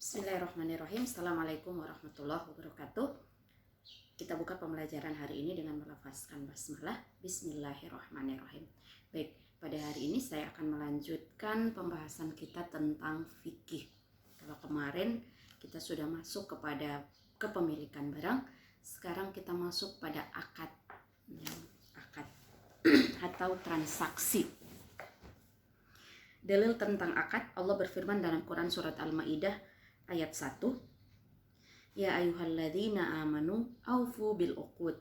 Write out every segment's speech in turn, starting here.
Bismillahirrahmanirrahim. Assalamualaikum warahmatullahi wabarakatuh. Kita buka pembelajaran hari ini dengan melafazkan basmalah. Bismillahirrahmanirrahim. Baik, pada hari ini saya akan melanjutkan pembahasan kita tentang fikih. Kalau kemarin kita sudah masuk kepada kepemilikan barang, sekarang kita masuk pada akad atau transaksi. Dalil tentang akad, Allah berfirman dalam Quran surat Al-Maidah ayat 1. Ya ayyuhalladzina amanu aufu bil uqud.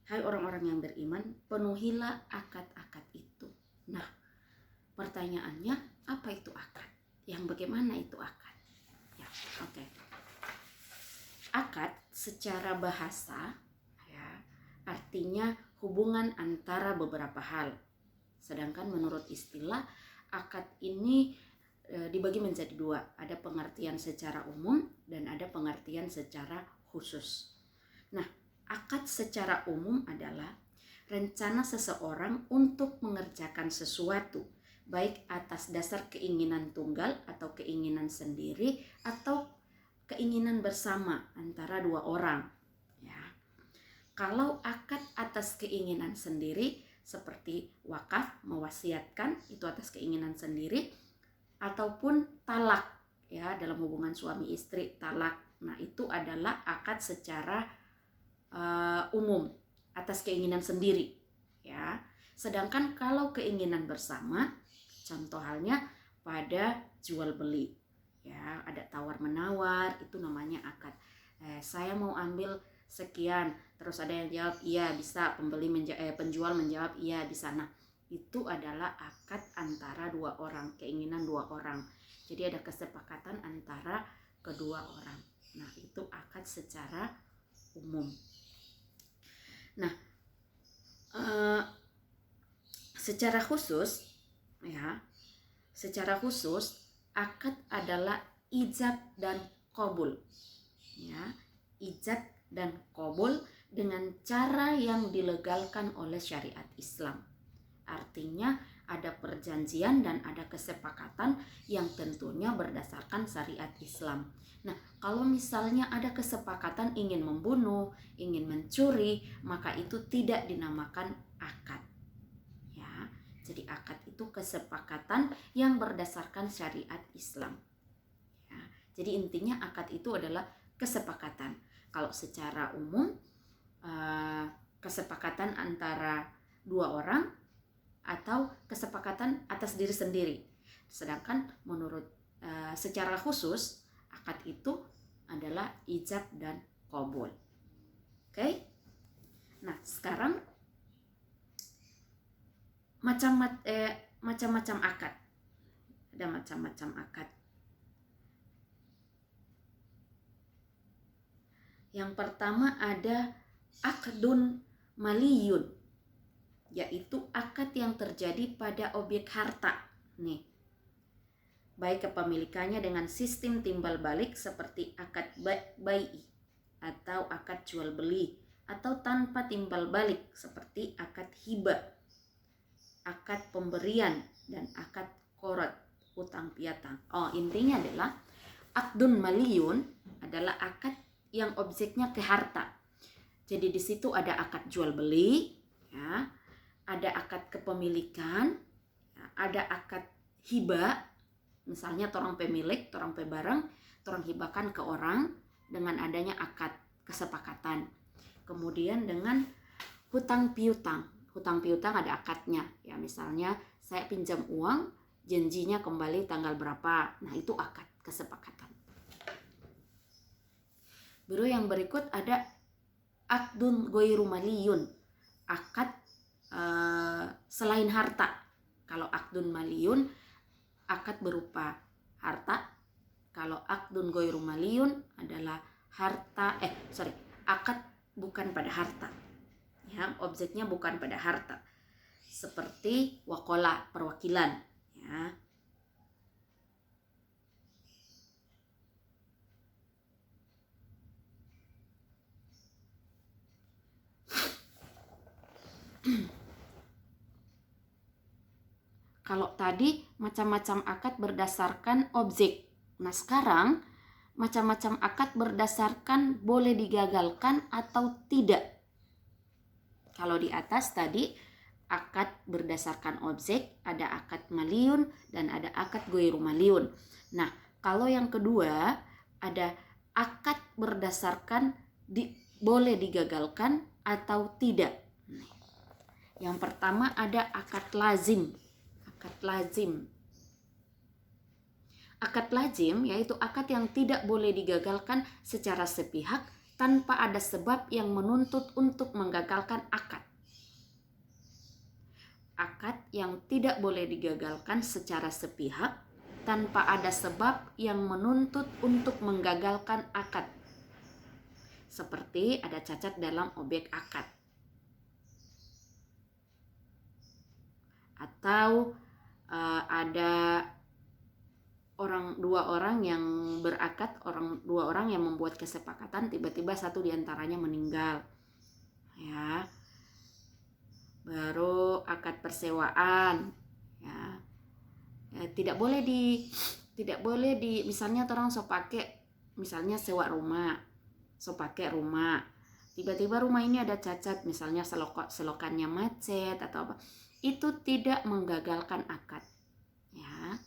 Hai orang-orang yang beriman, penuhilah akad-akad itu. Nah, pertanyaannya, apa itu akad? Yang bagaimana itu akad? Ya, oke. Akad secara bahasa ya, artinya hubungan antara beberapa hal. Sedangkan menurut istilah akad ini dibagi menjadi dua, ada pengertian secara umum dan ada pengertian secara khusus. Nah, akad secara umum adalah rencana seseorang untuk mengerjakan sesuatu, baik atas dasar keinginan tunggal atau keinginan sendiri atau keinginan bersama antara dua orang. Ya. Kalau akad atas keinginan sendiri seperti wakaf, mewasiatkan, itu atas keinginan sendiri, ataupun talak ya, dalam hubungan suami istri talak. Nah, itu adalah akad secara umum atas keinginan sendiri ya. Sedangkan kalau keinginan bersama, contoh halnya pada jual beli ya, ada tawar menawar, itu namanya akad. Saya mau ambil sekian, terus ada yang jawab iya bisa, penjual menjawab iya bisa. Nah, itu adalah akad antara dua orang, keinginan dua orang. Jadi ada kesepakatan antara kedua orang. Nah, itu akad secara umum. Nah, secara khusus ya, secara khusus akad adalah ijab dan qabul. Ya, ijab dan qabul dengan cara yang dilegalkan oleh syariat Islam. Artinya ada perjanjian dan ada kesepakatan yang tentunya berdasarkan syariat Islam. Nah, kalau misalnya ada kesepakatan ingin membunuh, ingin mencuri, maka itu tidak dinamakan akad. Ya, jadi akad itu kesepakatan yang berdasarkan syariat Islam. Ya, jadi intinya akad itu adalah kesepakatan. Kalau secara umum kesepakatan antara dua orang atau kesepakatan atas diri sendiri. Sedangkan menurut secara khusus akad itu adalah ijab dan qabul. Oke? Nah, sekarang macam-macam akad. Ada macam-macam akad. Yang pertama ada akdun maliyun, yaitu akad yang terjadi pada objek harta. Nih, baik kepemilikannya dengan sistem timbal balik seperti akad bai'i atau akad jual beli, atau tanpa timbal balik seperti akad hibah, akad pemberian, dan akad qorad, utang piutang. Intinya adalah akdun maliyun adalah akad yang objeknya ke harta. Jadi di situ ada akad jual beli ya, ada akad kepemilikan, ada akad hibah, misalnya torang pemilik, torang pebarang, torang hibahkan ke orang dengan adanya akad kesepakatan. Kemudian dengan hutang piutang. Hutang piutang ada akadnya, ya misalnya saya pinjam uang, janjinya kembali tanggal berapa. Nah, itu akad kesepakatan. Baru yang berikut ada akdun ghairu maliyun, akad selain harta. Kalau akdun maliyun, akad berupa harta. Kalau akdun ghairu maliyun adalah akad bukan pada harta. Ya, objeknya bukan pada harta. Seperti waqala, perwakilan, ya. Kalau tadi macam-macam akad berdasarkan objek. Nah, sekarang macam-macam akad berdasarkan boleh digagalkan atau tidak. Kalau di atas tadi akad berdasarkan objek, ada akad maliun dan ada akad goiru maliun. Nah, kalau yang kedua ada akad berdasarkan boleh digagalkan atau tidak. Yang pertama ada akad lazim. Akad lazim. Akad lazim yaitu akad yang tidak boleh digagalkan secara sepihak tanpa ada sebab yang menuntut untuk menggagalkan akad. Akad yang tidak boleh digagalkan secara sepihak tanpa ada sebab yang menuntut untuk menggagalkan akad. Seperti ada cacat dalam objek akad. Atau ada dua orang yang berakad, dua orang yang membuat kesepakatan, tiba-tiba satu diantaranya meninggal, ya. Baru akad persewaan, ya. Tidak boleh di misalnya orang misalnya sewa rumah, pakai rumah, tiba-tiba rumah ini ada cacat, misalnya selokannya macet atau apa, itu tidak menggagalkan akad, ya.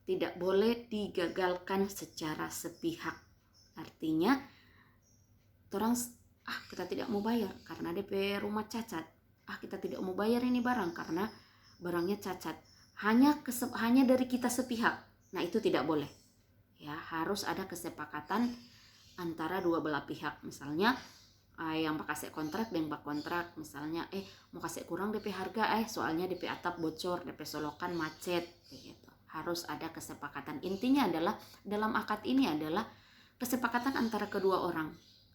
Tidak boleh digagalkan secara sepihak. Artinya kita tidak mau bayar karena DP rumah cacat. Kita tidak mau bayar ini barang karena barangnya cacat. Hanya dari kita sepihak. Nah, itu tidak boleh. Ya, harus ada kesepakatan antara dua belah pihak. Misalnya yang kasih kontrak dan bak kontrak, misalnya mau kasih kurang DP harga, soalnya DP atap bocor, DP solokan macet, gitu. Harus ada kesepakatan. Intinya adalah dalam akad ini adalah kesepakatan antara kedua orang,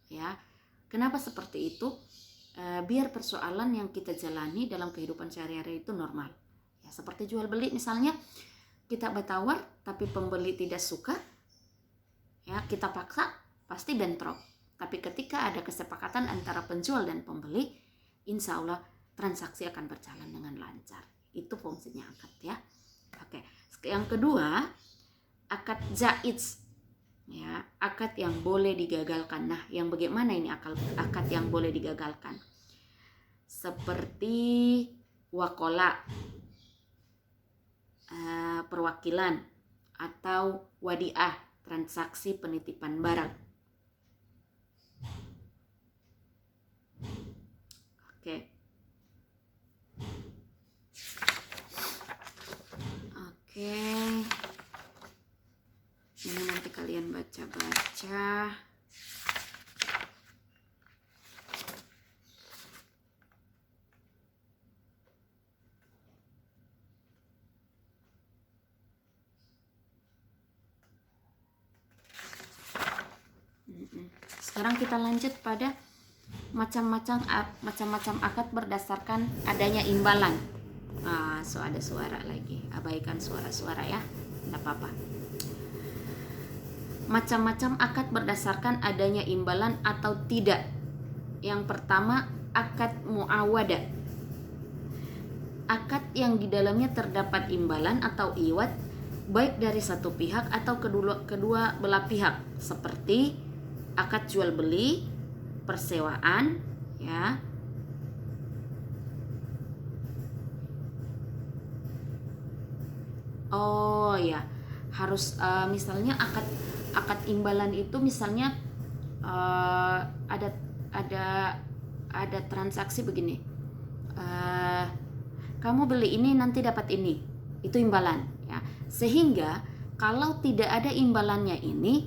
ya. Kenapa seperti itu? Biar persoalan yang kita jalani dalam kehidupan sehari-hari itu normal. Ya, seperti jual beli misalnya, kita bertawar tapi pembeli tidak suka, ya kita paksa, pasti bentrok. Tapi ketika ada kesepakatan antara penjual dan pembeli, insya Allah transaksi akan berjalan dengan lancar. Itu fungsinya akad, ya. Oke. Yang kedua, akad jaiz, ya, akad yang boleh digagalkan. Nah, yang bagaimana ini akad yang boleh digagalkan? Seperti wakola, perwakilan, atau wadiah, transaksi penitipan barang. Oke. Ini nanti kalian baca-baca. Sekarang kita lanjut pada macam-macam akad berdasarkan adanya imbalan. Ada suara lagi, abaikan suara-suara ya, tidak apa-apa. Macam-macam akad berdasarkan adanya imbalan atau tidak. Yang pertama, akad muawadah. Akad yang di dalamnya terdapat imbalan atau iwat baik dari satu pihak atau kedua belah pihak, seperti akad jual beli, persewaan, ya. Harus misalnya akad imbalan itu misalnya ada transaksi begini, kamu beli ini nanti dapat ini, itu imbalan, ya. Sehingga kalau tidak ada imbalannya ini,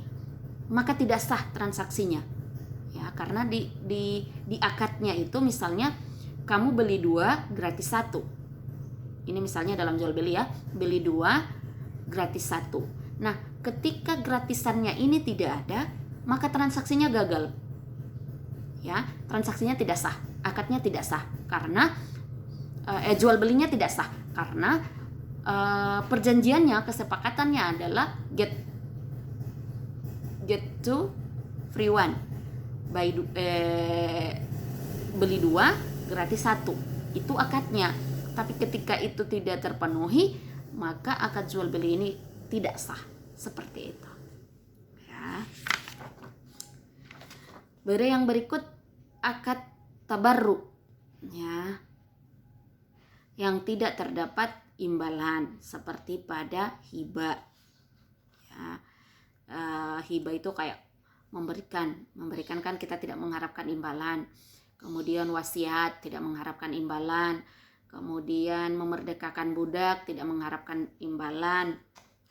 maka tidak sah transaksinya, ya, karena di akadnya itu misalnya kamu beli 2 gratis 1. Ini misalnya dalam jual beli, ya, beli 2 gratis 1. Nah, ketika gratisannya ini tidak ada, maka transaksinya gagal, ya, transaksinya tidak sah, akadnya tidak sah, karena jual belinya tidak sah, karena perjanjiannya, kesepakatannya adalah get to free one, beli 2 gratis 1, itu akadnya. Tapi ketika itu tidak terpenuhi, maka akad jual beli ini tidak sah. Seperti itu. ya. Baru yang berikut akad tabarru ya, yang tidak terdapat imbalan seperti pada hibah ya. Hibah itu kayak memberikan kan kita tidak mengharapkan imbalan. Kemudian wasiat tidak mengharapkan imbalan. Kemudian memerdekakan budak tidak mengharapkan imbalan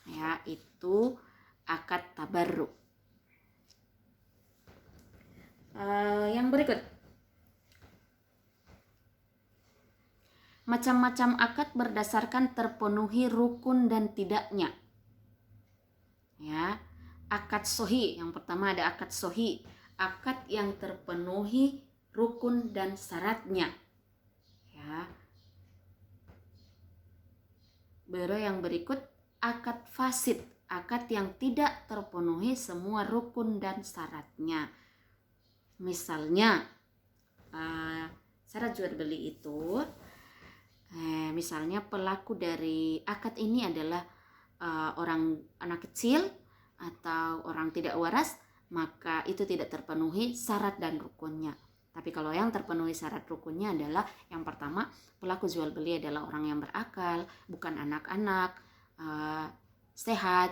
ya, itu akad tabarru. Yang berikut, macam-macam akad berdasarkan terpenuhi rukun dan tidaknya ya. Akad sohi, yang pertama ada akad sohi, akad yang terpenuhi rukun dan syaratnya ya. Baru yang berikut akad fasid, akad yang tidak terpenuhi semua rukun dan syaratnya. Misalnya syarat jual beli itu misalnya pelaku dari akad ini adalah orang anak kecil atau orang tidak waras, maka itu tidak terpenuhi syarat dan rukunnya. Tapi kalau yang terpenuhi syarat rukunnya adalah yang pertama, pelaku jual beli adalah orang yang berakal, bukan anak-anak, sehat.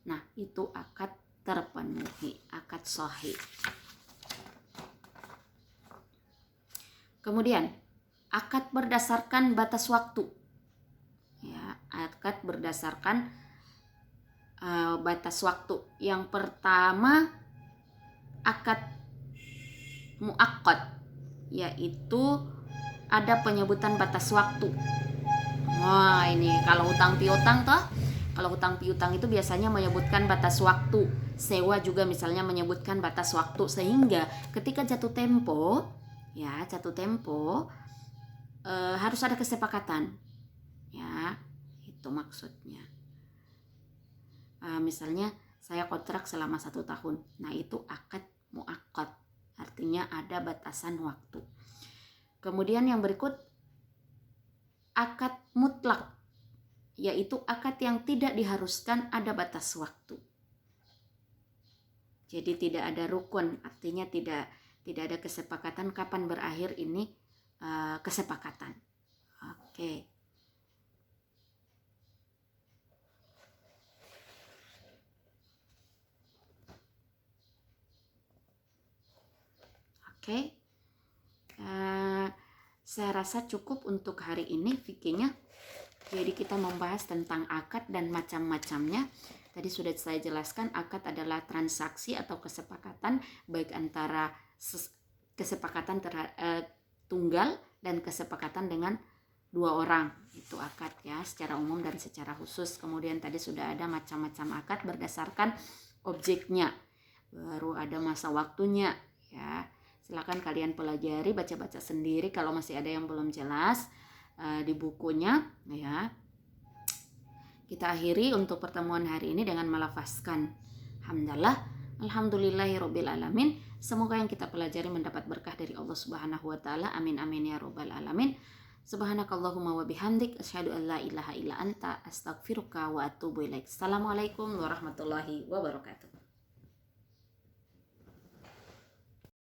Nah, itu akad terpenuhi, akad sahih. Kemudian akad berdasarkan batas waktu ya, akad berdasarkan batas waktu. Yang pertama akad muakkad, yaitu ada penyebutan batas waktu. Wah, ini kalau hutang piutang toh, kalau hutang piutang itu biasanya menyebutkan batas waktu. Sewa juga misalnya menyebutkan batas waktu, sehingga ketika jatuh tempo harus ada kesepakatan ya, itu maksudnya. Misalnya saya kontrak selama 1 tahun, nah itu akad muakkad, artinya ada batasan waktu. Kemudian yang berikut akad mutlak, yaitu akad yang tidak diharuskan ada batas waktu. Jadi tidak ada rukun, artinya tidak ada kesepakatan kapan berakhir ini kesepakatan. Oke. Saya rasa cukup untuk hari ini fikihnya. Jadi kita membahas tentang akad dan macam-macamnya. Tadi sudah saya jelaskan, akad adalah transaksi atau kesepakatan baik antara kesepakatan tunggal dan kesepakatan dengan 2 orang. Itu akad ya, secara umum dan secara khusus. Kemudian tadi sudah ada macam-macam akad berdasarkan objeknya. Baru ada masa waktunya ya. Silakan kalian pelajari, baca-baca sendiri kalau masih ada yang belum jelas di bukunya ya. Kita akhiri untuk pertemuan hari ini dengan melafazkan hamdalah, alhamdulillahirabbil alamin. Semoga yang kita pelajari mendapat berkah dari Allah Subhanahu wa taala. Amin amin ya rabbal alamin. Subhanakallahumma wa bihamdik asyhadu an la ilaha illa anta astaghfiruka wa atubu ilaik. Assalamualaikum warahmatullahi wabarakatuh.